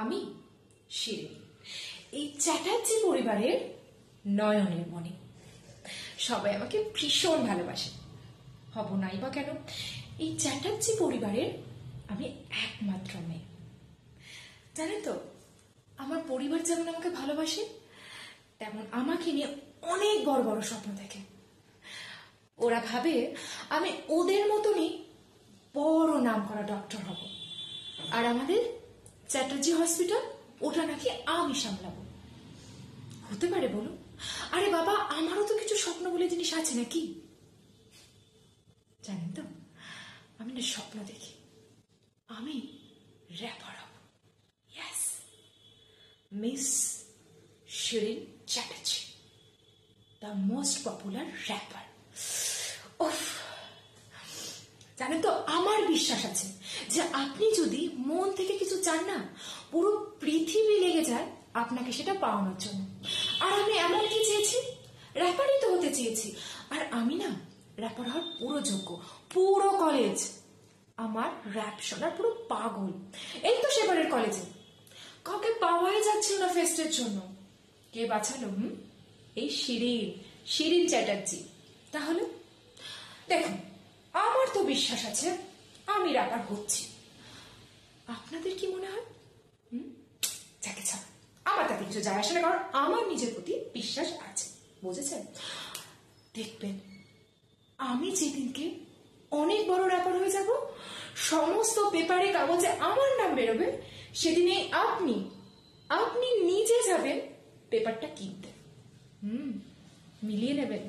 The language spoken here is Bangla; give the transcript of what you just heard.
আমি শিরিন, এই চ্যাটার্জি পরিবারের নয়নের মণি। সবাই আমাকে ভীষণ ভালোবাসে, হব নাই বা কেন। এই চ্যাটার্জি পরিবারের আমি একমাত্র মেয়ে। জানেন তো, আমার পরিবার যেমন আমাকে ভালোবাসে, তেমন আমাকে নিয়ে অনেক বড় বড় স্বপ্ন দেখে। ওরা ভাবে আমি ওদের মতনই বড় নাম করা ডক্টর হব, আর আমাদের চ্যাটার্জি হসপিটাল ওটা নাকি আমি সামলাবো। হতে পারে বলো? আরে বাবা, আমারও তো কিছু স্বপ্ন বলে জিনিস আছে নাকি? জানেন তো, আমি না স্বপ্ন দেখি আমি র্যাপার হব। Yes, Miss Shirin Chatterjee, the most popular rapper. ওফ, জানেন তো, আমার বিশ্বাস আছে যে আপনি যদি মন থেকে কিছু চান না, পুরো পৃথিবী লেগে যায় আপনাকে সেটা পাওয়ানোর জন্য। আর আমি এমন কি চেয়েছি? র্যাপারই তো হতে চেয়েছি। আর আমি না র্যাপার হওয়ার পুরো যোগ্য। পুরো কলেজ আমার র্যাপ শোনার পুরো পাগল। এই তো সেবারের কলেজে কাউকে পাওয়াই যাচ্ছিল না ফেস্টের জন্য। কে বাঁচালো? এই শিরিন চ্যাটার্জি। তাহলে দেখুন, আমার তো বিশ্বাস আছে আমি র্যাপার হচ্ছি। আপনাদের কি মনে হয়? যাকে ছাড়, আমার তাতে কিছু যায় আসে না, কারণ আমার নিজের প্রতি বিশ্বাস আছে। বুঝেছেন? দেখবেন আমি যেদিনকে অনেক বড় র্যাপার হয়ে যাব, সমস্ত পেপারে কাগজে আমার নাম বেরোবে, সেদিনে আপনি নিজে যাবেন পেপারটা কিনতে। মিলিয়ে নেবেন।